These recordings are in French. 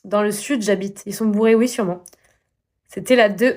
Dans le sud, j'habite. Ils sont bourrés, oui, sûrement. C'était la 2.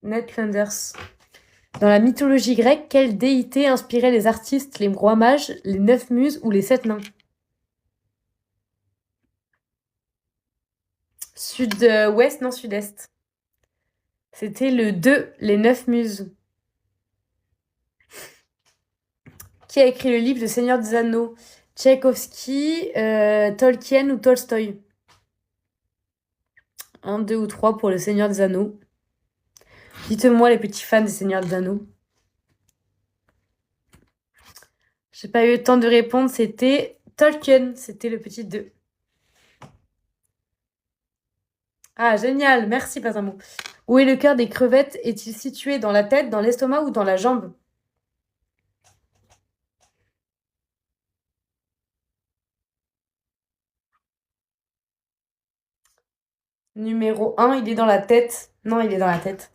Ned Flanders. Dans la mythologie grecque, quelle déité inspirait les artistes, les rois mages, les 9 muses ou les 7 nains? Sud-ouest, non, sud-est. C'était le 2, les 9 muses. Qui a écrit le livre Le Seigneur des Anneaux? Tchaïkovski, Tolkien ou Tolstoï? 1, 2 ou 3 pour Le Seigneur des Anneaux. Dites-moi les petits fans des Seigneurs des Anneaux. J'ai pas eu le temps de répondre, c'était Tolkien, c'était le petit 2. Ah, génial, merci, pas un mot. Où est le cœur des crevettes? Est-il situé dans la tête, dans l'estomac ou dans la jambe? Numéro 1, il est dans la tête. Non, il est dans la tête.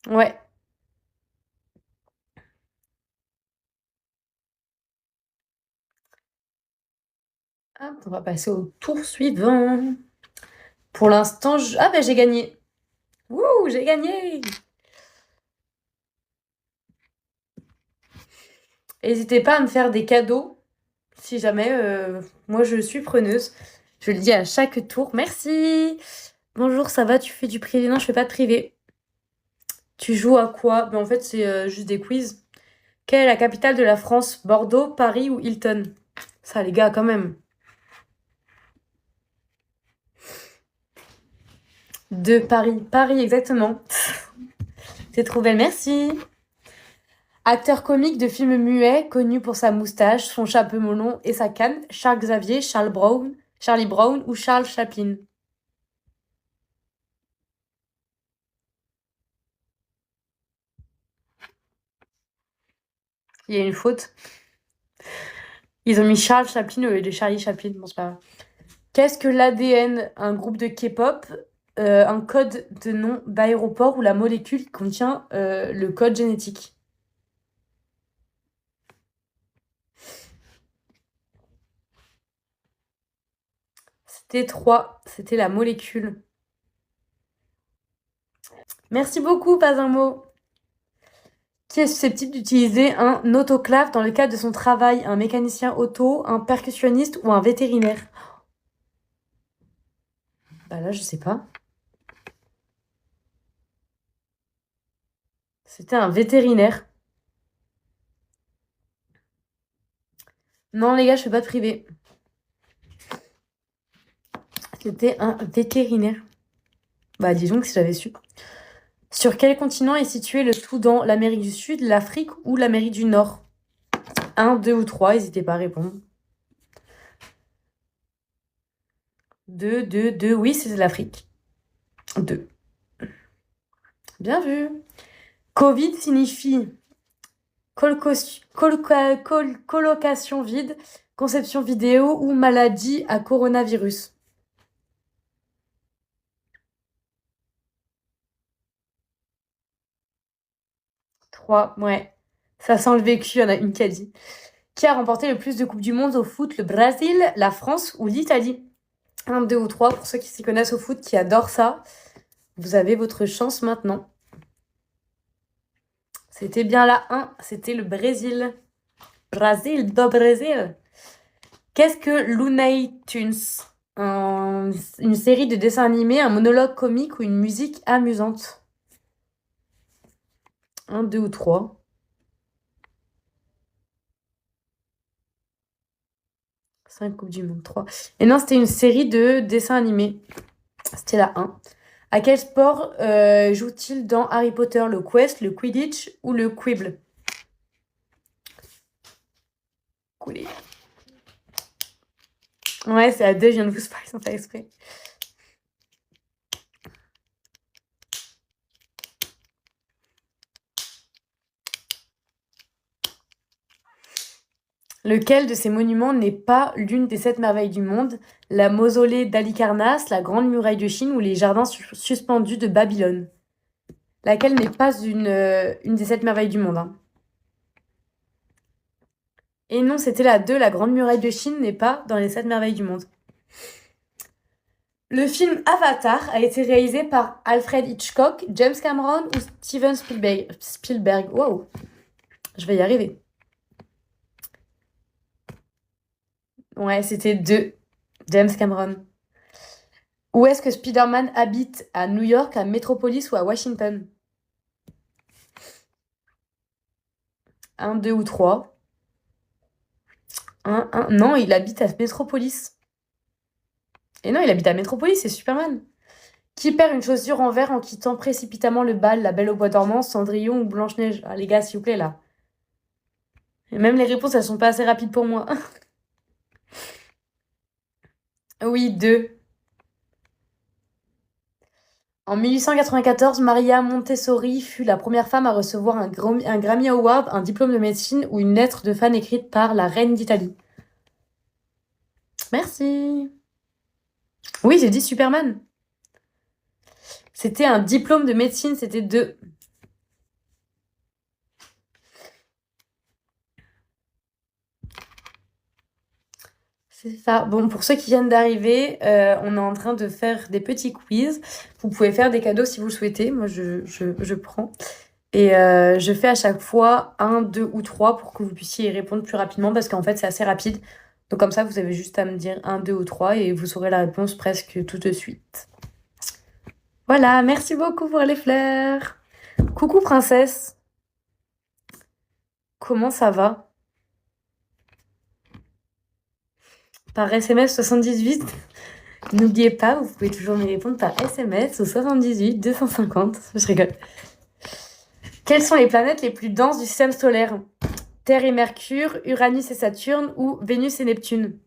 Ouais. Hop, on va passer au tour suivant. Pour l'instant, ah ben j'ai gagné. Wouh, j'ai gagné. N'hésitez pas à me faire des cadeaux si jamais. Moi, je suis preneuse. Je le dis à chaque tour. Merci. Bonjour, ça va? Tu fais du privé? Non, je fais pas de privé. Tu joues à quoi? Ben, en fait, c'est juste des quiz. Quelle est la capitale de la France? Bordeaux, Paris ou Hilton? Ça, les gars, quand même. De Paris. Paris, exactement. C'est trop belle, merci. Acteur comique de films muets, connu pour sa moustache, son chapeau melon et sa canne, Charles Xavier, Charlie Brown ou Charles Chaplin. Il y a une faute. Ils ont mis Charles Chaplin au lieu de Charlie Chaplin. Bon, c'est pas grave. Qu'est-ce que l'ADN? Un groupe de K-pop, un code de nom d'aéroport ou la molécule qui contient le code génétique? C'était 3. C'était la molécule. Merci beaucoup, pas un mot. Qui est susceptible d'utiliser un autoclave dans le cadre de son travail? Un mécanicien auto, un percussionniste ou un vétérinaire? Bah là, je sais pas. C'était un vétérinaire. Non, les gars, je fais pas de privé. C'était un vétérinaire. Bah, disons que si j'avais su. Sur quel continent est situé le Soudan? L'Amérique du Sud, l'Afrique ou l'Amérique du Nord? 1, 2 ou 3, n'hésitez pas à répondre. 2, 2, 2, oui, c'est l'Afrique. 2. Bien vu. Covid signifie colocation vide, conception vidéo ou maladie à coronavirus. 3, ouais. Ça sent le vécu, il y en a une qui a dit. Qui a remporté le plus de Coupes du Monde au foot? Le Brésil, la France ou l'Italie? 1, 2 ou 3 pour ceux qui s'y connaissent au foot, qui adorent ça. Vous avez votre chance maintenant. C'était bien la 1, c'était le Brésil. Brésil, do Brésil. Qu'est-ce que Looney Tunes? Une série de dessins animés, un monologue comique ou une musique amusante? 1, 2 ou 3. 5 Coupes du Monde, 3. Et non, c'était une série de dessins animés. C'était la 1. À quel sport joue-t-il dans Harry Potter? Le Quest, le Quidditch ou le Quibble? Coulé. Ouais, c'est à 2, je viens de vous spoiler sans faire exprès. Lequel de ces monuments n'est pas l'une des 7 merveilles du monde? La mausolée d'Halicarnasse, la grande muraille de Chine ou les jardins suspendus de Babylone? Laquelle n'est pas une des 7 merveilles du monde, hein. Et non, c'était la 2, La Grande Muraille de Chine n'est pas dans les 7 merveilles du monde. Le film Avatar a été réalisé par Alfred Hitchcock, James Cameron ou Steven Spielberg. Waouh, je vais y arriver. Ouais, c'était 2, James Cameron. Où est-ce que Spider-Man habite? À New York, à Metropolis ou à Washington? 1, 2 ou 3. 1, 1. Non, il habite à Metropolis. Et non, il habite à Metropolis, c'est Superman. Qui perd une chaussure en verre en quittant précipitamment le bal, La Belle au bois dormant, Cendrillon ou Blanche-Neige? Ah, les gars, s'il vous plaît, là. Et même les réponses, elles sont pas assez rapides pour moi. Oui, 2. En 1894, Maria Montessori fut la première femme à recevoir un Grammy Award, un diplôme de médecine ou une lettre de fan écrite par la reine d'Italie. Merci. Oui, j'ai dit Superman. C'était un diplôme de médecine, c'était 2. C'est ça. Bon, pour ceux qui viennent d'arriver, on est en train de faire des petits quiz. Vous pouvez faire des cadeaux si vous le souhaitez. Moi, je prends. Et je fais à chaque fois 1, 2 ou 3 pour que vous puissiez y répondre plus rapidement parce qu'en fait, c'est assez rapide. Donc comme ça, vous avez juste à me dire 1, 2 ou 3 et vous saurez la réponse presque tout de suite. Voilà, merci beaucoup pour les fleurs. Coucou princesse. Comment ça va? Par SMS 78. N'oubliez pas, vous pouvez toujours me répondre par SMS au 78 250. Je rigole. Quelles sont les planètes les plus denses du système solaire? Terre et Mercure, Uranus et Saturne ou Vénus et Neptune?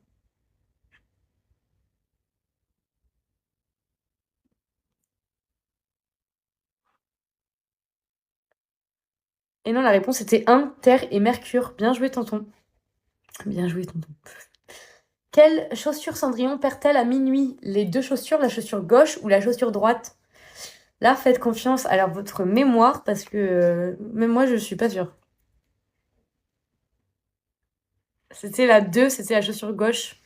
Et non, la réponse était 1, Terre et Mercure. Bien joué, tonton. Bien joué, tonton. Quelle chaussure Cendrillon perd-elle à minuit? Les deux chaussures, la chaussure gauche ou la chaussure droite? Là, faites confiance à votre mémoire parce que même moi, je suis pas sûre. C'était la 2, c'était la chaussure gauche.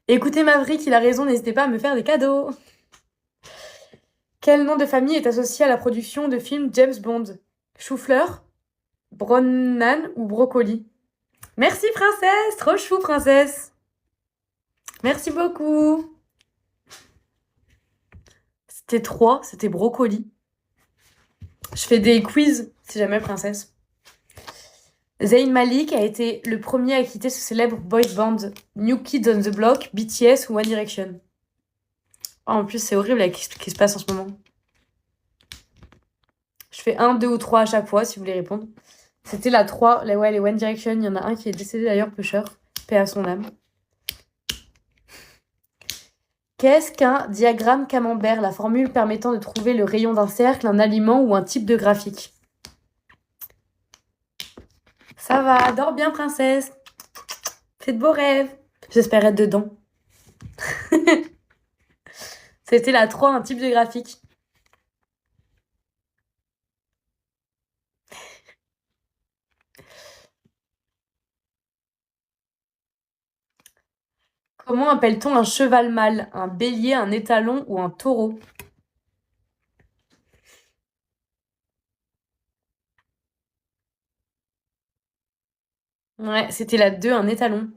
Écoutez Maverick, il a raison, n'hésitez pas à me faire des cadeaux. Quel nom de famille est associé à la production de films James Bond? Chou-fleur, Bronnan ou brocoli? Merci princesse, trop chou princesse. Merci beaucoup. C'était 3, c'était brocoli. Je fais des quiz si jamais princesse. Zayn Malik a été le premier à quitter ce célèbre boy band New Kids on the Block, BTS ou One Direction. Oh, en plus, c'est horrible avec ce qui se passe en ce moment. Je fais 1, 2 ou 3 à chaque fois si vous voulez répondre. C'était la 3, les One Direction. Il y en a un qui est décédé d'ailleurs, pêcheur. Paix à son âme. Qu'est-ce qu'un diagramme camembert? La formule permettant de trouver le rayon d'un cercle, un aliment ou un type de graphique. Ça va, dors bien princesse. Fais de beaux rêves. J'espère être dedans. C'était la 3, un type de graphique. Comment appelle-t-on un cheval mâle? Un bélier, un étalon ou un taureau? Ouais, c'était la 2, un étalon.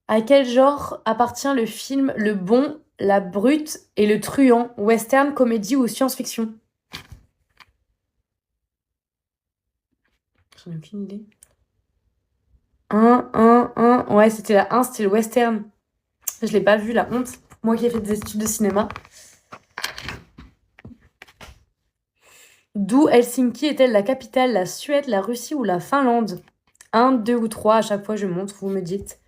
À quel genre appartient le film Le Bon, la Brute et le Truand? Western, comédie ou science-fiction? J'en ai aucune idée. 1, 1, 1. Ouais, c'était la 1, c'était le western. Je l'ai pas vu, la honte. Moi qui ai fait des études de cinéma. D'où Helsinki est-elle la capitale? La Suède, la Russie ou la Finlande? 1, 2 ou 3, à chaque fois je montre, vous me dites.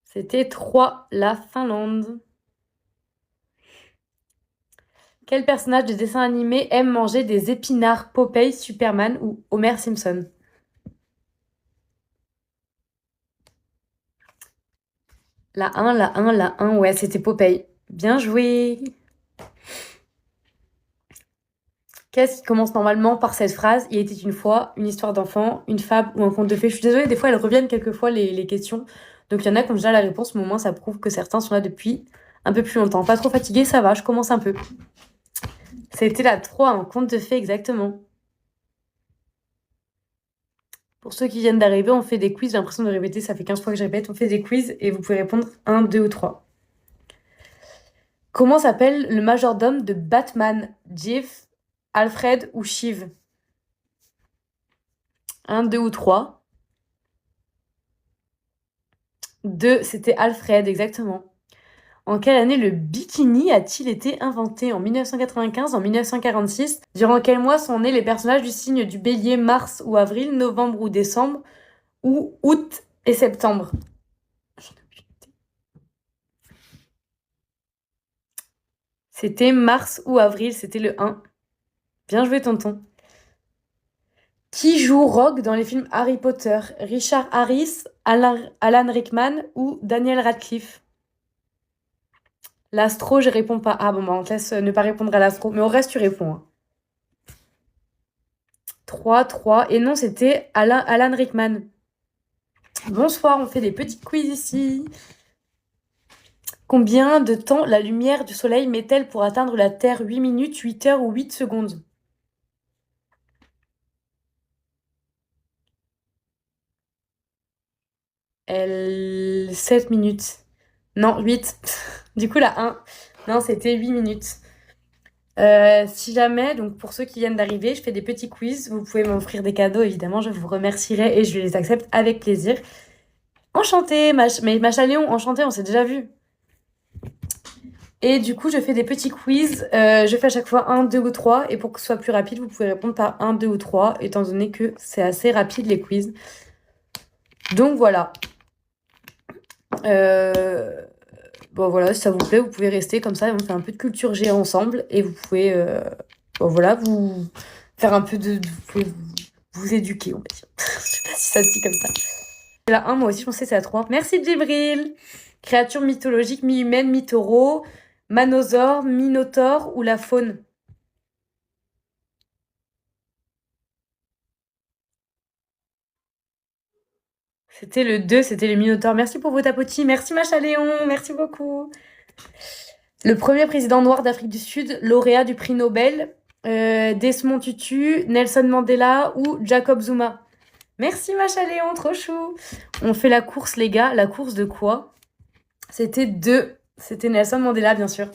C'était 3, la Finlande. Quel personnage de dessin animé aime manger des épinards? Popeye, Superman ou Homer Simpson? La 1, la 1, la 1, ouais, c'était Popeye. Bien joué. Qu'est-ce qui commence normalement par cette phrase? Il était une fois, une histoire d'enfant, une fable ou un conte de fées. Je suis désolée, des fois elles reviennent quelquefois les questions. Donc il y en a qui ont déjà la réponse, mais au moins ça prouve que certains sont là depuis un peu plus longtemps. Pas trop fatiguée, ça va, je commence un peu. C'était la 3, un conte de fées exactement. Pour ceux qui viennent d'arriver, on fait des quiz. J'ai l'impression de répéter, ça fait 15 fois que je répète. On fait des quiz et vous pouvez répondre 1, 2 ou 3. Comment s'appelle le majordome de Batman? Jeff, Alfred ou Shiv? 1, 2 ou 3. 2, c'était Alfred, exactement. En quelle année le bikini a-t-il été inventé? En 1995, en 1946? Durant quel mois sont nés les personnages du signe du bélier, mars ou avril, novembre ou décembre, ou août et septembre? C'était mars ou avril, c'était le 1. Bien joué, tonton. Qui joue Rogue dans les films Harry Potter? Richard Harris, Alan Rickman ou Daniel Radcliffe? L'astro, je réponds pas. Ah bon, bah on te laisse ne pas répondre à l'astro, mais au reste, tu réponds, hein. 3, 3. Et non, c'était Alan Rickman. Bonsoir, on fait des petits quiz ici. Combien de temps la lumière du soleil met-elle pour atteindre la Terre? 8 minutes, 8 heures ou 8 secondes? Elle... 7 minutes. Non, 8. Du coup, la 1. Non, c'était 8 minutes. Si jamais, donc pour ceux qui viennent d'arriver, je fais des petits quiz. Vous pouvez m'offrir des cadeaux, évidemment, je vous remercierai et je les accepte avec plaisir. Enchantée, mais Macha Léon, enchantée, on s'est déjà vu. Et du coup, je fais des petits quiz. Je fais à chaque fois 1, 2 ou 3. Et pour que ce soit plus rapide, vous pouvez répondre par 1, 2 ou 3, étant donné que c'est assez rapide les quiz. Donc voilà. Bon voilà, si ça vous plaît, vous pouvez rester comme ça. On fait un peu de culture G ensemble. Et vous pouvez bon, voilà, vous faire un peu vous pouvez vous éduquer, on va dire. Je sais pas si ça se dit comme ça. C'est la 1, moi aussi, je pensais que c'est la 3. Merci Djibril. Créature mythologique, mi-humaine, mi-taureau, manosaure, minotaure ou la faune? C'était le 2, c'était le minotaure. Merci pour vos tapotis. Merci Macha Léon, merci beaucoup. Le premier président noir d'Afrique du Sud, lauréat du prix Nobel, Desmond Tutu, Nelson Mandela ou Jacob Zuma? Merci Macha Léon, trop chou. On fait la course les gars. La course de quoi? C'était 2. C'était Nelson Mandela bien sûr.